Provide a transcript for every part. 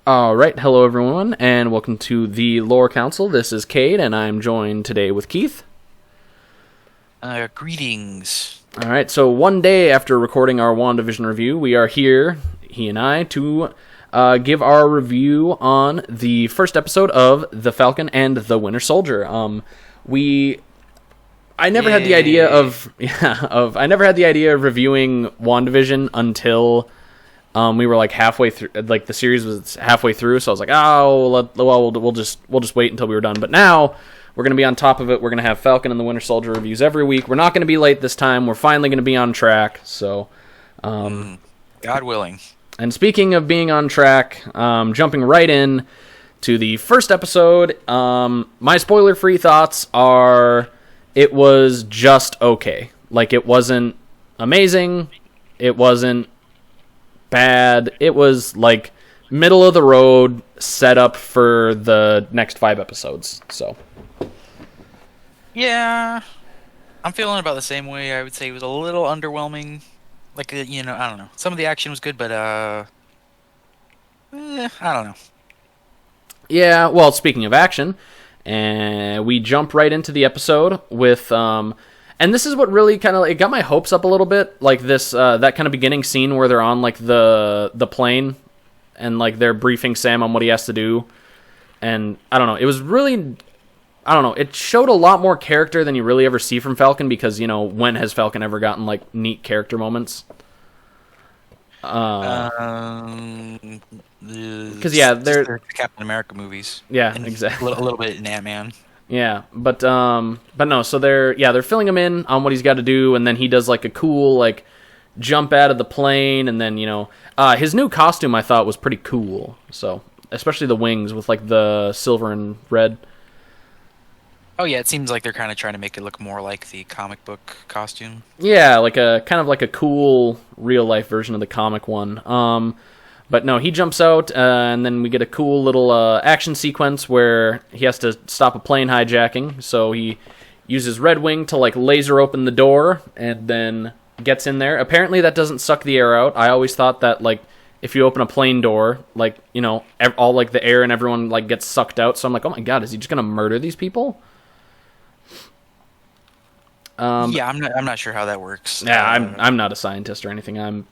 All right, hello everyone, and welcome to the Lore Council. This is Cade, and I'm joined today with Keith. Greetings. All right, so one day after recording our WandaVision review, we are here, he and I, to give our review on the first episode of The Falcon and the Winter Soldier. I never had the idea of reviewing WandaVision until we were like halfway through, like the series was halfway through. So I was like, we'll just wait until we were done. But now we're gonna be on top of it. We're gonna have Falcon and the Winter Soldier reviews every week. We're not gonna be late this time. We're finally gonna be on track. So, God willing. And speaking of being on track, jumping right in to the first episode, my spoiler-free thoughts are: it was just okay. Like, it wasn't amazing. It wasn't bad. It was like middle of the road setup for the next 5 episodes. So yeah, I'm feeling about the same way. I would say it was a little underwhelming. Like, I don't know. Some of the action was good, but I don't know. yeah, well, speaking of action, and we jump right into the episode with and this is what really kind of, it got my hopes up a little bit, like this that kind of beginning scene where they're on like the plane and like they're briefing Sam on what he has to do. And I don't know, it was really, I don't know, it showed a lot more character than you really ever see from Falcon, because, when has Falcon ever gotten like neat character moments? Because they're the Captain America movies. Yeah, and exactly. A little bit in Ant-Man. Yeah, but no, so they're filling him in on what he's got to do, and then he does like a cool like jump out of the plane, and then his new costume I thought was pretty cool. So especially the wings with like the silver and red. Oh yeah, it seems like they're kind of trying to make it look more like the comic book costume. Yeah, like a kind of like a cool real life version of the comic one. But no, he jumps out, and then we get a cool little action sequence where he has to stop a plane hijacking. So he uses Red Wing to like laser open the door, and then gets in there. Apparently that doesn't suck the air out. I always thought that like if you open a plane door, like all like the air and everyone like gets sucked out. So I'm like, oh my god, is he just gonna murder these people? Yeah, I'm not sure how that works. Yeah, I'm not a scientist or anything. I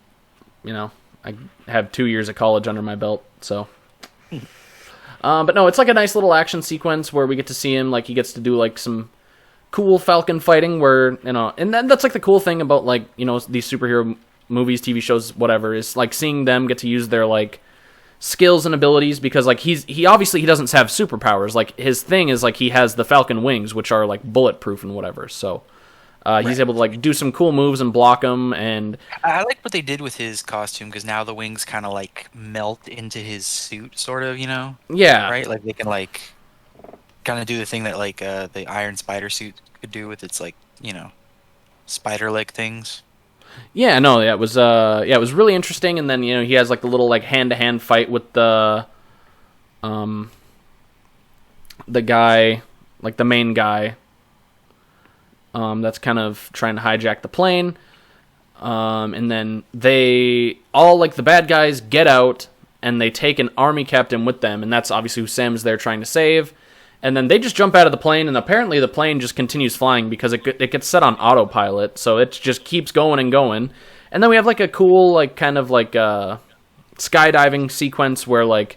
have 2 years of college under my belt, so. But no, it's like a nice little action sequence where we get to see him, like he gets to do like some cool Falcon fighting where, and that's like the cool thing about like, these superhero movies, TV shows, whatever, is like seeing them get to use their like skills and abilities, because like he obviously he doesn't have superpowers. Like his thing is like he has the Falcon wings, which are like bulletproof and whatever, so. He's able to like do some cool moves and block them, and I like what they did with his costume, because now the wings kind of like melt into his suit, sort of, Yeah. right? Like they can like kind of do the thing that like the Iron Spider suit could do with its like spider-like things. Yeah, no, yeah, it was really interesting, and then he has like the little like hand-to-hand fight with the guy, like the main guy. That's kind of trying to hijack the plane. And then they all, like the bad guys, get out, and they take an army captain with them, and that's obviously who Sam's there trying to save. And then they just jump out of the plane, and apparently the plane just continues flying because it gets set on autopilot, so it just keeps going and going. And then we have like a cool, like kind of like skydiving sequence where like,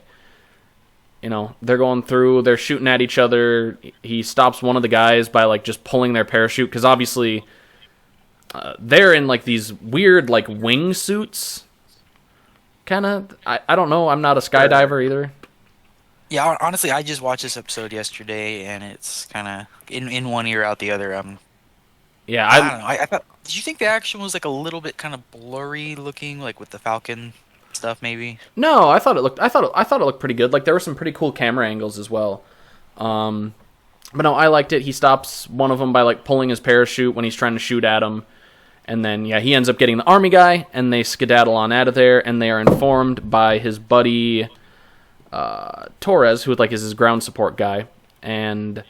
they're going through, they're shooting at each other. He stops one of the guys by like just pulling their parachute, because obviously they're in like these weird like wing suits. Kind of, I don't know. I'm not a skydiver either. Yeah, honestly, I just watched this episode yesterday, and it's kind of in one ear out the other. Yeah, I don't know. I thought. Did you think the action was like a little bit kind of blurry looking, like with the Falcon stuff, maybe? No, I thought it looked pretty good. Like there were some pretty cool camera angles as well. But no, I liked it. He stops one of them by like pulling his parachute when he's trying to shoot at him. And then he ends up getting the army guy, and they skedaddle on out of there, and they are informed by his buddy Torres, who like is his ground support guy, and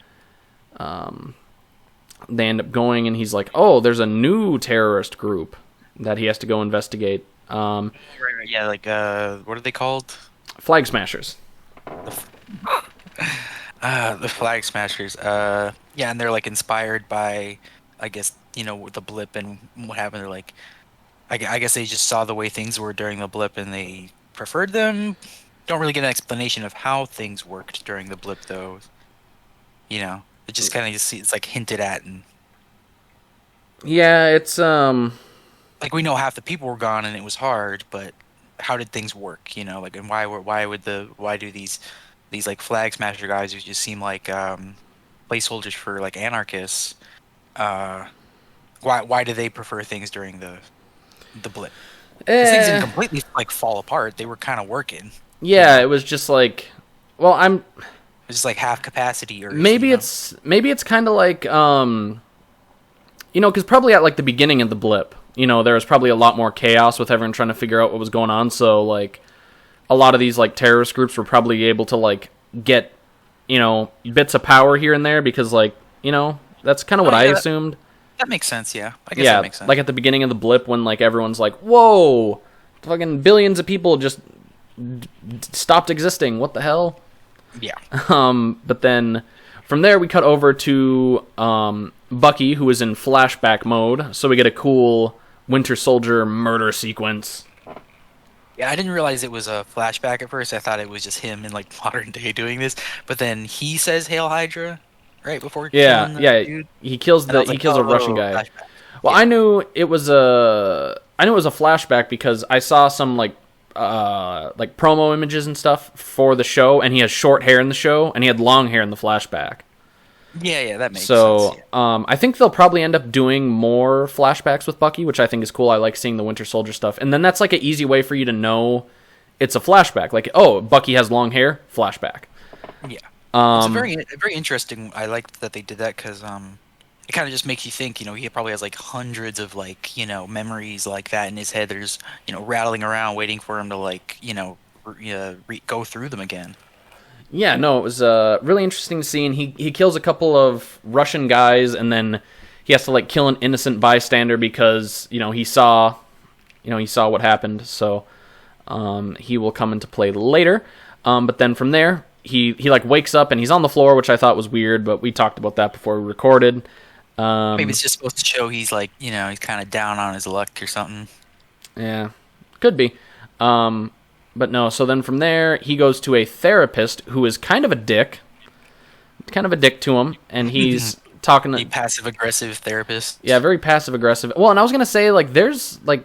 they end up going, and he's like, oh, there's a new terrorist group that he has to go investigate. Yeah, like what are they called? Flag Smashers. The Flag Smashers. Yeah, and they're like inspired by, I guess, the blip and what happened. They're like, I guess they just saw the way things were during the blip and they preferred them. Don't really get an explanation of how things worked during the blip, though. It just kind of it's like hinted at, and yeah, it's like we know half the people were gone and it was hard, but how did things work? Like, and why do these like Flag Smasher guys who just seem like placeholders for like anarchists? Why do they prefer things during the blip? 'Cause things didn't completely like fall apart. They were kind of working. Yeah, it was just like, well, It's just like half capacity, or maybe it's kind of like because probably at like the beginning of the blip, there was probably a lot more chaos with everyone trying to figure out what was going on. So like a lot of these like terrorist groups were probably able to like get bits of power here and there because like that's kind of what I assumed. That makes sense. Yeah, I guess that makes sense. Like at the beginning of the blip when like everyone's like, whoa, fucking billions of people just stopped existing. What the hell? Yeah. But then from there we cut over to Bucky, who is in flashback mode, so we get a cool Winter Soldier murder sequence. Yeah, I didn't realize it was a flashback at first. I thought it was just him in like modern day doing this. But then he says "Hail Hydra" right before. Dude. He kills a Russian guy. Flashback. Well, yeah. I knew it was a flashback because I saw some like promo images and stuff for the show, and he has short hair in the show, and he had long hair in the flashback. Yeah, that makes sense. So, I think they'll probably end up doing more flashbacks with Bucky, which I think is cool. I like seeing the Winter Soldier stuff, and then that's like an easy way for you to know it's a flashback. Like, oh, Bucky has long hair, flashback. Yeah, it's a very interesting. I like that they did that because it kind of just makes you think. He probably has like hundreds of like memories like that in his head. There's rattling around, waiting for him to like go through them again. Yeah, no, it was really interesting to see, and he kills a couple of Russian guys, and then he has to like kill an innocent bystander because he saw what happened. So he will come into play later. But then from there, he like wakes up and he's on the floor, which I thought was weird, but we talked about that before we recorded. Maybe it's just supposed to show he's like he's kind of down on his luck or something. Yeah, could be. But no, so then from there, he goes to a therapist who is kind of a dick. Kind of a dick to him, and he's talking to... A passive-aggressive therapist. Yeah, very passive-aggressive. Well, and I was going to say, like, there's, like...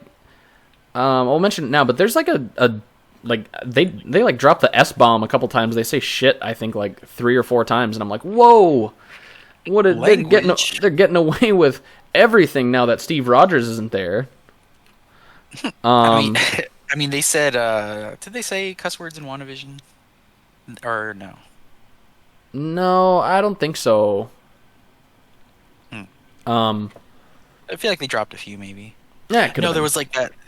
I'll mention it now, but there's, like, they like, drop the S-bomb a couple times. They say shit, I think, like, 3 or 4 times, and I'm like, whoa! What are they getting... They're getting away with everything now that Steve Rogers isn't there. I mean, they said, did they say cuss words in WandaVision? Or no? No, I don't think so. I feel like they dropped a few, maybe. Yeah, it could have been. There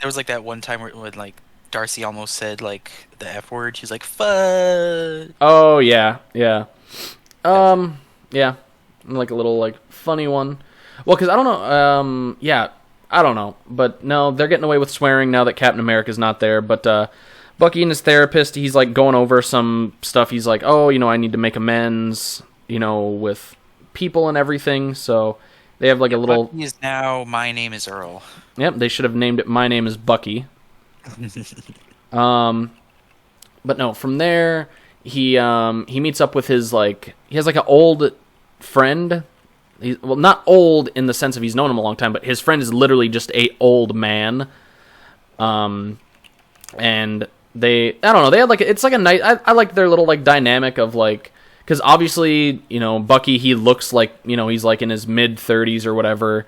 was like that one time when like Darcy almost said like the F word. She's like, "Fuck." Oh yeah. Yeah, like a little like funny one. Well, because I don't know. I don't know, but no, they're getting away with swearing now that Captain America's not there. But Bucky and his therapist, he's like going over some stuff. He's like, oh, I need to make amends, with people and everything. So they have like a little. Bucky is now My Name is Earl. Yep, they should have named it My Name is Bucky. But no, from there he meets up with his he has like an old friend. He's, well, not old in the sense of he's known him a long time, but his friend is literally just a old man. And I don't know, they had like, it's like a nice, I like their little like dynamic of like, because obviously, Bucky, he looks like, he's like in his mid-30s or whatever.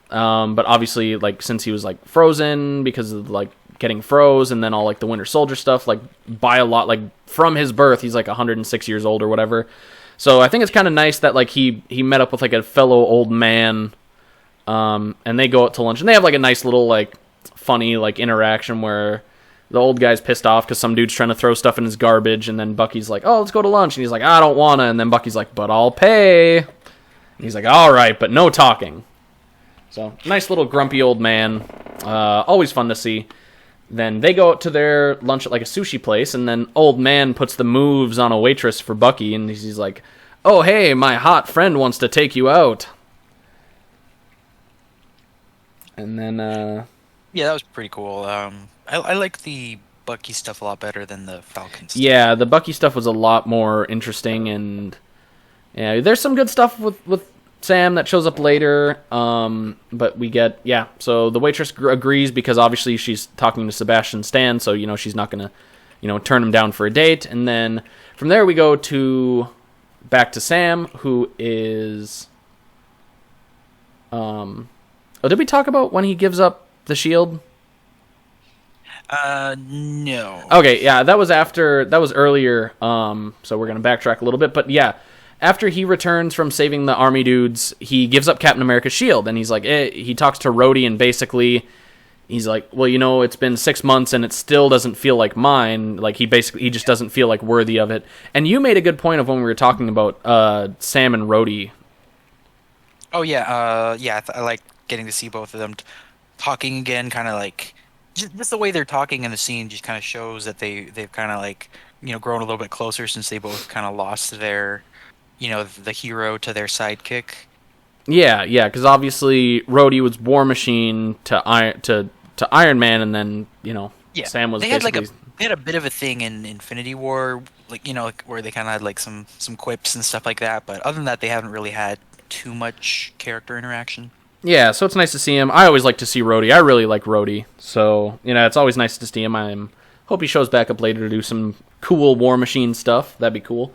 But obviously, like, since he was like frozen because of like getting froze and then all like the Winter Soldier stuff, like by a lot, like from his birth, he's like 106 years old or whatever. So I think it's kind of nice that like he met up with like a fellow old man, and they go out to lunch and they have like a nice little like funny like interaction where the old guy's pissed off because some dude's trying to throw stuff in his garbage, and then Bucky's like, "Oh, let's go to lunch," and he's like, "I don't wanna," and then Bucky's like, "But I'll pay," and he's like, "All right, but no talking." So nice little grumpy old man, always fun to see. Then they go out to their lunch at like a sushi place, and then old man puts the moves on a waitress for Bucky, and he's like, "Oh, hey, my hot friend wants to take you out." And then, Yeah, that was pretty cool. I like the Bucky stuff a lot better than the Falcon stuff. yeah, the Bucky stuff was a lot more interesting, and yeah, there's some good stuff with Sam that shows up later. But we get, yeah, so the waitress agrees because obviously she's talking to Sebastian Stan, so, she's not going to, turn him down for a date. And then from there we go back to Sam, who is, did we talk about when he gives up the shield? No. Okay, yeah, that was earlier, so we're going to backtrack a little bit, but yeah, after he returns from saving the army dudes, he gives up Captain America's shield, and he's like, he talks to Rhodey, and basically, he's like, well, it's been 6 months, and it still doesn't feel like mine, like, he just doesn't feel like worthy of it, and you made a good point of when we were talking about, Sam and Rhodey. Oh, yeah, I like getting to see both of them talking again, kind of like, just the way they're talking in the scene just kind of shows that they've kind of like, grown a little bit closer since they both kind of lost their, the hero to their sidekick. Yeah, because obviously Rhodey was War Machine to Iron Man, and then Sam was basically. They had a bit of a thing in Infinity War, like where they kind of had like some quips and stuff like that. But other than that, they haven't really had too much character interaction. Yeah, so it's nice to see him. I always like to see Rhodey. I really like Rhodey, so it's always nice to see him. I hope he shows back up later to do some cool War Machine stuff. That'd be cool.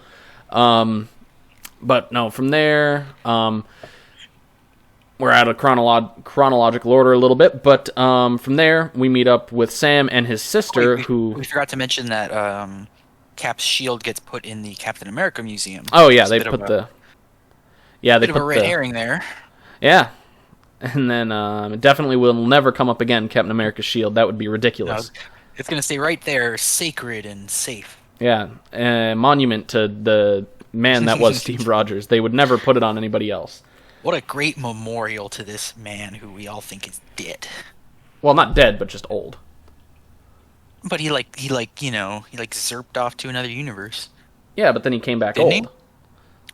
But no, from there, we're out of chronological order a little bit. But from there, we meet up with Sam and his sister, we forgot to mention that Cap's shield gets put in the Captain America Museum. Oh yeah, they put a red herring there. Yeah. And then it definitely will never come up again, Captain America's shield. That would be ridiculous. No, it's going to stay right there, sacred and safe. Yeah, a monument to the man that was Steve Rogers. They would never put it on anybody else. What a great memorial to this man who we all think is dead. Well, not dead, but just old. But he zerped off to another universe. Yeah, but then he came back old. He?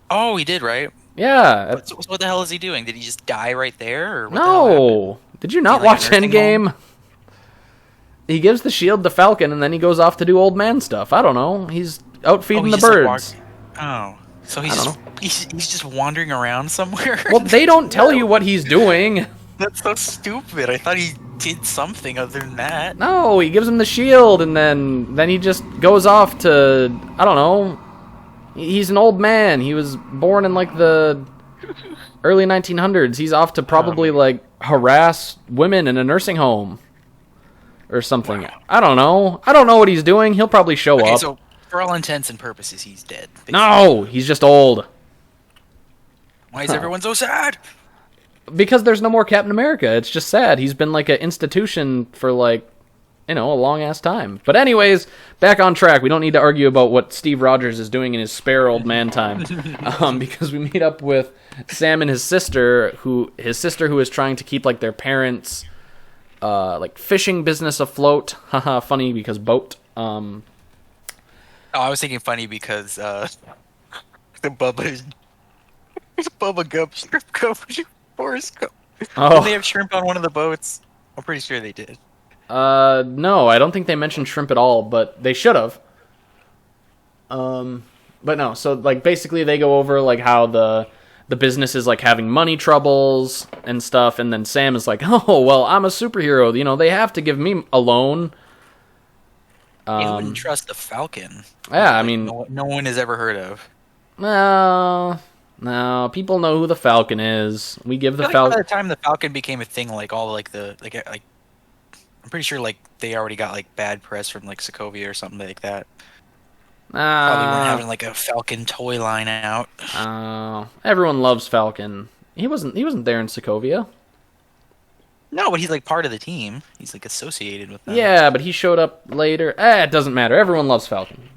Oh, he did, right? Yeah. So what the hell is he doing? Did he just die right there? Or no. Did you not watch Endgame? He gives the shield to Falcon, and then he goes off to do old man stuff. I don't know. He's out feeding the birds. So he's just wandering around somewhere? Well, they don't tell you what he's doing. That's so stupid. I thought he did something other than that. No, he gives him the shield, and then he just goes off to, I don't know. He's an old man. He was born in like the early 1900s. He's off to probably like harass women in a nursing home or something. Wow. I don't know. I don't know what he's doing. He'll probably show up. So for all intents and purposes, he's dead. Basically. No, he's just old. Why is everyone so sad? Because there's no more Captain America. It's just sad. He's been like an institution for like, a long-ass time. But anyways, back on track. We don't need to argue about what Steve Rogers is doing in his spare old man time. Because we meet up with Sam and his sister, who is trying to keep, like, their parents' like, fishing business afloat. Haha, funny because boat. Oh, I was thinking funny because, the Bubba Gump, Shrimp Gump, Forrest Gump. Oh. Did they have shrimp on one of the boats? I'm pretty sure they did. No, I don't think they mentioned shrimp at all, but they should have. But no, so, like, basically they go over, like, how the business is, like, having money troubles and stuff, and then Sam is like, oh, well, I'm a superhero, they have to give me a loan. You wouldn't trust the Falcon. Yeah, I like, mean... No one has ever heard of. No, people know who the Falcon is. We give the Falcon... By the time the Falcon became a thing, like, all, like, I'm pretty sure, like, they already got, like, bad press from, like, Sokovia or something like that. Probably weren't having, like, a Falcon toy line out. Everyone loves Falcon. He wasn't there in Sokovia. No, but he's, like, part of the team. He's, like, associated with them. Yeah, but he showed up later. It doesn't matter. Everyone loves Falcon.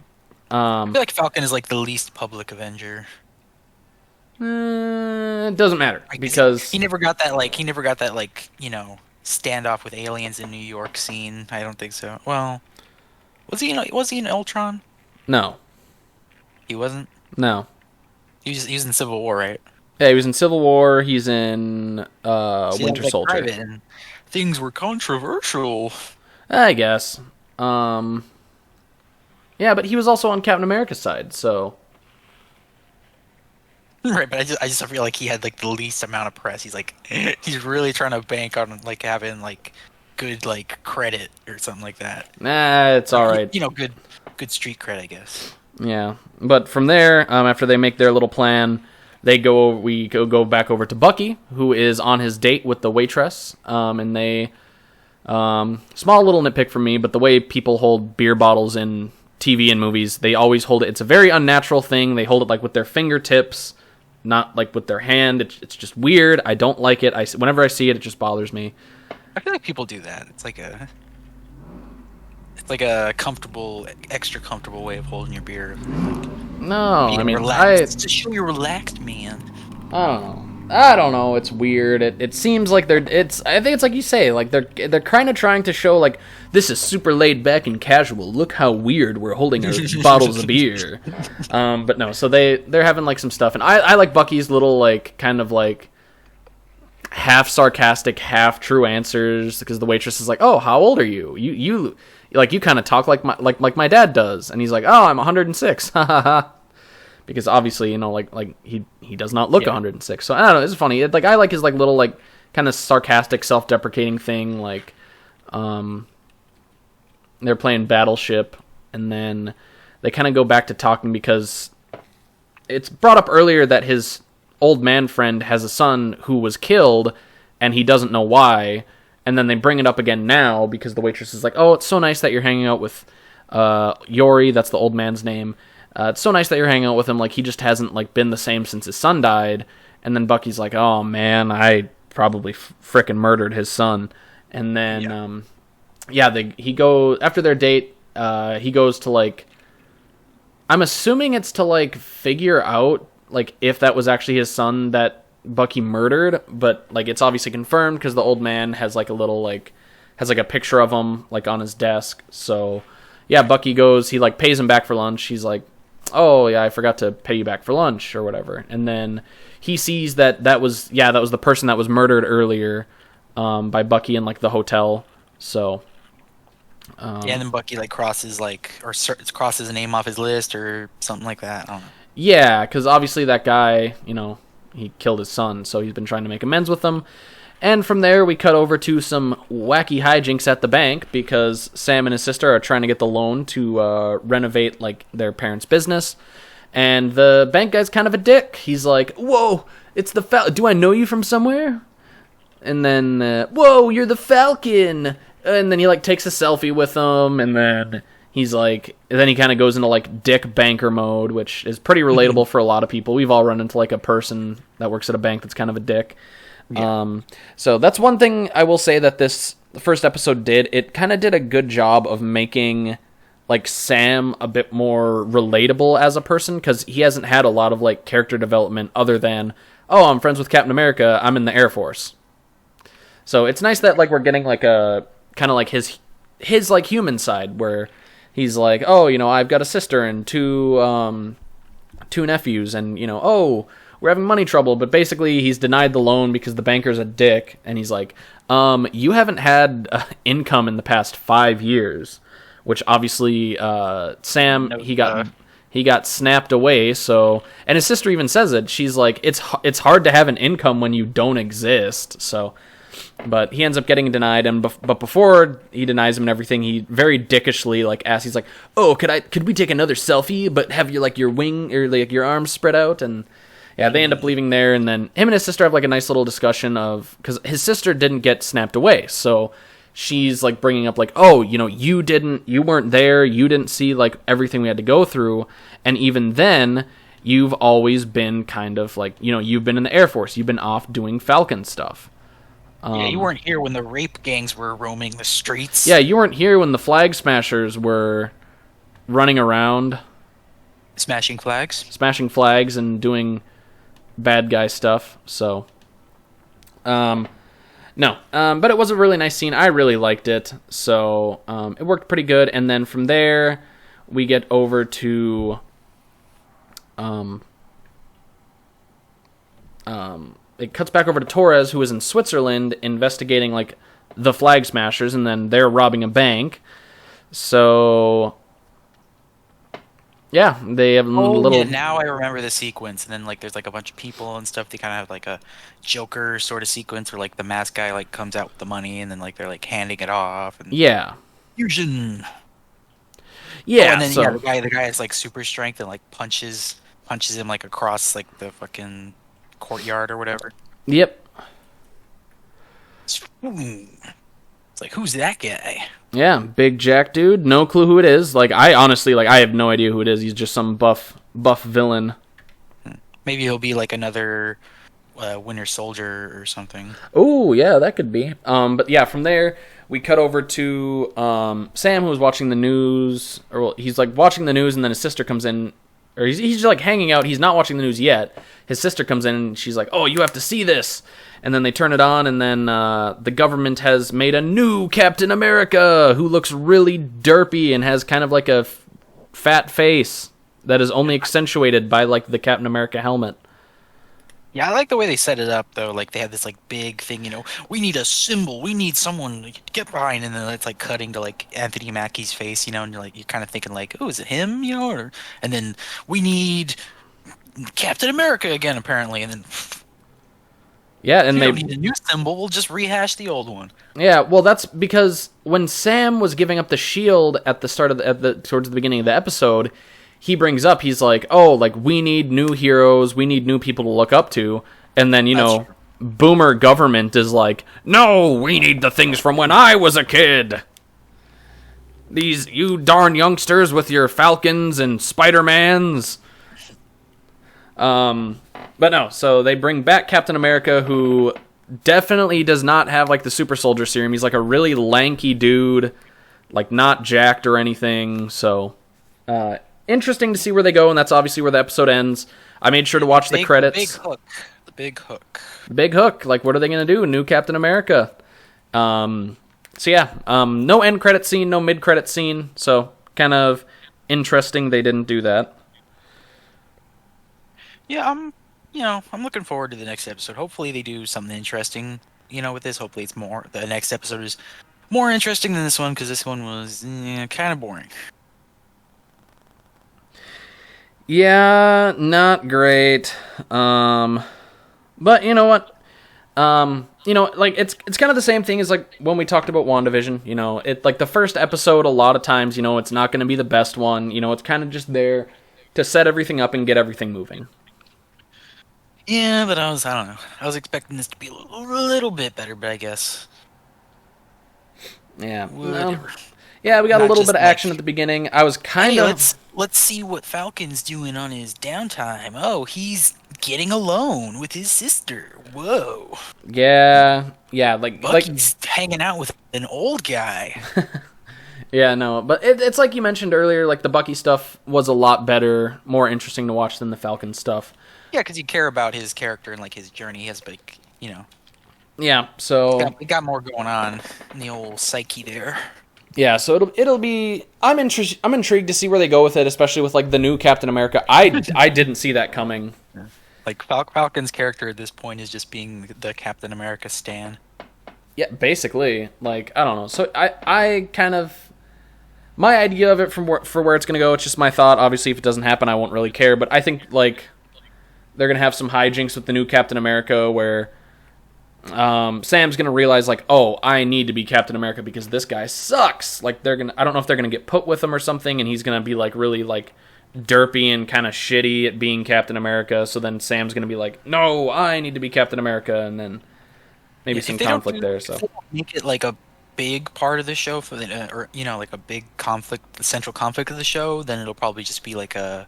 I feel like Falcon is, like, the least public Avenger. It doesn't matter, because... He never got that, like, standoff with aliens in New York scene. I don't think so. Well, was he in Ultron? No. He wasn't? No. He was in Civil War, right? Yeah, he was in Civil War. He's in Winter like Soldier. Private, and things were controversial. I guess. Yeah, but he was also on Captain America's side, so... Right, but I just feel like he had like the least amount of press. He's like, he's really trying to bank on like having like good like credit or something like that. Nah, it's all right. Good street cred, I guess. Yeah, but from there, after they make their little plan, we go back over to Bucky, who is on his date with the waitress, and they, small little nitpick for me, but the way people hold beer bottles in TV and movies, they always hold it. It's a very unnatural thing. They hold it like with their fingertips, not like with their hand. It's just weird. I don't like it. Whenever I see it, it just bothers me. I feel like people do that. It's like a comfortable, extra comfortable way of holding your beer. No, I mean, relaxed. It's to show you're relaxed, man. I don't know. It's weird. It seems like I think it's like you say. Like they're kind of trying to show like this is super laid back and casual. Look how weird we're holding our bottles of beer. But no. So they're having like some stuff, and I like Bucky's little like kind of like half sarcastic, half true answers, because the waitress is like, "Oh, how old are you? You like you kind of talk like my dad does," and he's like, "Oh, I'm 106." Ha ha ha. Because obviously, like he does not look 106. So I don't know. It's funny. I like his like little like kind of sarcastic, self-deprecating thing. Like, they're playing Battleship, and then they kind of go back to talking because it's brought up earlier that his old man friend has a son who was killed, and he doesn't know why. And then they bring it up again now because the waitress is like, "Oh, it's so nice that you're hanging out with Yori." That's the old man's name. It's so nice that you're hanging out with him. Like, he just hasn't like been the same since his son died. And then Bucky's like, "Oh man, I probably frickin' murdered his son." And then, he go after their date. He goes to like, I'm assuming it's to like figure out like if that was actually his son that Bucky murdered. But like, it's obviously confirmed because the old man has like a little like has like a picture of him like on his desk. So yeah, Bucky goes. He like pays him back for lunch. He's like, "Oh yeah, I forgot to pay you back for lunch," or whatever. And then he sees that was the person that was murdered earlier by Bucky in like the hotel. So and then Bucky like crosses a name off his list or something like that. I don't know. Yeah, because obviously that guy, he killed his son, so he's been trying to make amends with him. And from there, we cut over to some wacky hijinks at the bank because Sam and his sister are trying to get the loan to renovate like their parents' business. And the bank guy's kind of a dick. He's like, "Whoa, it's the Falcon. Do I know you from somewhere?" And then, "Whoa, you're the Falcon." And then he like takes a selfie with him. And then he's like, then he kind of goes into like dick banker mode, which is pretty relatable for a lot of people. We've all run into like a person that works at a bank that's kind of a dick. Yeah. So that's one thing I will say that the first episode did. It kind of did a good job of making like Sam a bit more relatable as a person, because he hasn't had a lot of like character development other than, "Oh, I'm friends with Captain America. I'm in the Air Force." So it's nice that like we're getting like a kind of like his like human side where he's like, "Oh, I've got a sister and two nephews, and oh, we're having money trouble," but basically he's denied the loan because the banker's a dick, and he's like, "You haven't had income in the past 5 years," which obviously Sam, he got snapped away. So, and his sister even says it. She's like, it's hard to have an income when you don't exist. So, but he ends up getting denied, but before he denies him and everything, he very dickishly like asks, he's like, "Oh, could we take another selfie, but have your wing or like your arms spread out?" And yeah, they end up leaving there, and then him and his sister have like a nice little discussion because his sister didn't get snapped away, so she's like bringing up like, "Oh, you weren't there, you didn't see like everything we had to go through, and even then, you've always been kind of like, you've been in the Air Force, you've been off doing Falcon stuff. Yeah, you weren't here when the rape gangs were roaming the streets. Yeah, you weren't here when the flag smashers were running around, smashing flags and doing bad guy stuff." So, No, but it was a really nice scene. I really liked it, so it worked pretty good. And then from there, we get over to it cuts back over to Torres, who is in Switzerland investigating like the Flag Smashers, and then they're robbing a bank. So yeah, they have a little. Yeah, now I remember the sequence, and then like there's like a bunch of people and stuff. They kind of have like a Joker sort of sequence where like the mask guy like comes out with the money, and then like they're like handing it off. And Yeah. Fusion. Yeah. Oh, and then so the guy has like super strength and like punches him like across like the fucking courtyard or whatever. Yep. It's like, who's that guy? Yeah, big Jack dude. No clue who it is. Like, I honestly, like, I have no idea who it is. He's just some buff villain. Maybe he'll be like another Winter Soldier or something. Oh, yeah, that could be. But yeah, from there we cut over to Sam, who was watching the news. Or well, he's like watching the news, and then his sister comes in, or he's just like hanging out. He's not watching the news yet. His sister comes in, and she's like, "Oh, you have to see this." And then they turn it on, and then the government has made a new Captain America who looks really derpy and has kind of like a fat face that is only accentuated by like the Captain America helmet. Yeah, I like the way they set it up, though. Like, they have this, like, big thing, you know, we need a symbol, we need someone to get behind, and then it's, like, cutting to, like, Anthony Mackie's face, you know, and you're kind of thinking, like, oh, is it him, you know, and then we need Captain America again, apparently, and then... Yeah, and we they don't need a new symbol, we'll just rehash the old one. Yeah, well, that's because when Sam was giving up the shield at the start of towards the beginning of the episode, he brings up, he's like, oh, like, we need new heroes, we need new people to look up to, and then, you boomer government is like, no, we need the things from when I was a kid. You darn youngsters with your Falcons and Spider-Mans. But no, so they bring back Captain America, who definitely does not have, like, the super soldier serum. He's, like, a really lanky dude, like, not jacked or anything, so... interesting to see where they go, and that's obviously where the episode ends. I made sure to watch the credits. The big hook. Big hook. Like, what are they going to do? New Captain America. So yeah, no end credit scene, no mid credit scene. So kind of interesting they didn't do that. Yeah, I'm looking forward to the next episode. Hopefully they do something interesting, with this. Hopefully the next episode is more interesting than this one, because this one was kind of boring. Yeah, not great. But you know what? Like it's kind of the same thing as like when we talked about WandaVision. It like the first episode, a lot of times, it's not going to be the best one. It's kind of just there to set everything up and get everything moving. Yeah, but I don't know. I was expecting this to be a little bit better, but I guess. Yeah. Whatever. Yeah, we got a little bit of action at the beginning. I was kind of... Let's see what Falcon's doing on his downtime. Oh, he's getting alone with his sister. Whoa. Yeah, like Bucky's hanging out with an old guy. Yeah, no, but it's like you mentioned earlier, like the Bucky stuff was a lot better, more interesting to watch than the Falcon stuff. Yeah, because you care about his character and like his journey. He has like, Yeah, so... We got more going on in the old psyche there. Yeah, so it'll be... I'm intrigued to see where they go with it, especially with like the new Captain America. I didn't see that coming. Like Falcon's character at this point is just being the Captain America stan. Yeah, basically. Like, I don't know. So I kind of... My idea of it for where it's going to go, it's just my thought. Obviously, if it doesn't happen, I won't really care. But I think like they're going to have some hijinks with the new Captain America where... Sam's gonna realize like, oh, I need to be Captain America because this guy sucks. Like I don't know if they're gonna get put with him or something, and he's gonna be like really like derpy and kind of shitty at being Captain America. So then Sam's gonna be like, no, I need to be Captain America, and then maybe some conflict there. So make it like a big part of the show for or like a big conflict, the central conflict of the show. Then it'll probably just be like a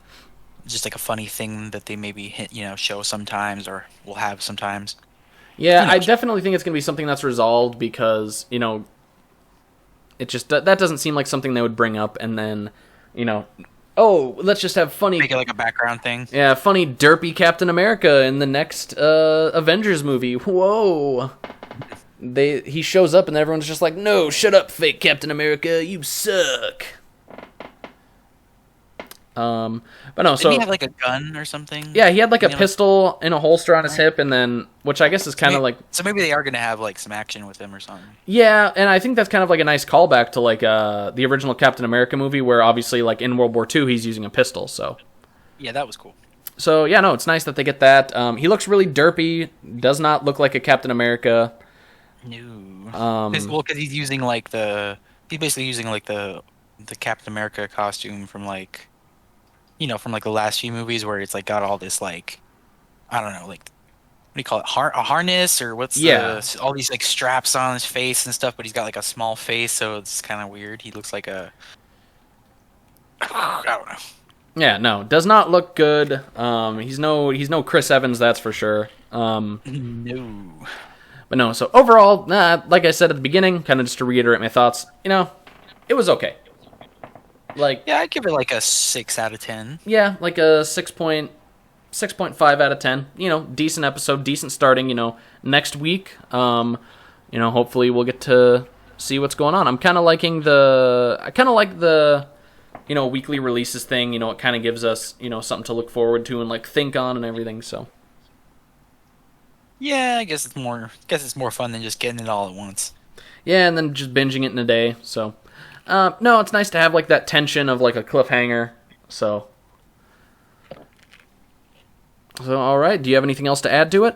funny thing that they maybe show sometimes or will have sometimes. Yeah, I definitely think it's going to be something that's resolved because, it just that doesn't seem like something they would bring up and then, oh, let's just have funny... Make it like a background thing. Yeah, funny derpy Captain America in the next Avengers movie. Whoa. he shows up and everyone's just like, no, shut up, fake Captain America, you suck. But no, Didn't he have like a gun or something? Yeah, he had like a pistol in a holster on his hip, and then, which I guess is kind of like... So maybe they are going to have like some action with him or something. Yeah, and I think that's kind of like a nice callback to like the original Captain America movie, where obviously like in World War II he's using a pistol, so... Yeah, that was cool. So yeah, no, it's nice that they get that. He looks really derpy, does not look like a Captain America. No. Because he's using like he's basically using like the Captain America costume from like... from like the last few movies where it's like got all this like, I don't know, like, what do you call it, a harness or what's all these like straps on his face and stuff, but he's got like a small face, so it's kind of weird. He looks like I don't know. Yeah, no, does not look good. He's no Chris Evans, that's for sure. No. But no, so overall, like I said at the beginning, kind of just to reiterate my thoughts, it was okay. Like, yeah, I'd give it like a 6 out of 10. Yeah, like a 6.5 out of 10. Decent episode, decent starting. Next week, hopefully we'll get to see what's going on. I kind of like the weekly releases thing. It kind of gives us something to look forward to and like think on and everything. So yeah, I guess it's more fun than just getting it all at once. Yeah, and then just binging it in a day. So. No, it's nice to have like that tension of like a cliffhanger. So all right. Do you have anything else to add to it?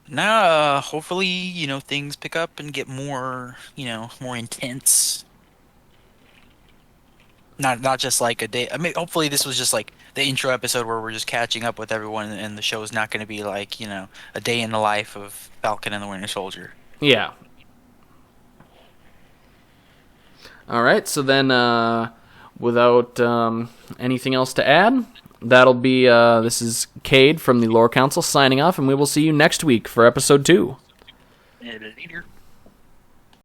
No. Hopefully, things pick up and get more, more intense. Not just like a day. I mean, hopefully this was just like the intro episode where we're just catching up with everyone, and the show's not going to be like a day in the life of Falcon and the Winter Soldier. Yeah. All right, so then without anything else to add, that'll be, this is Cade from the Lore Council signing off, and we will see you next week for episode 2. Later.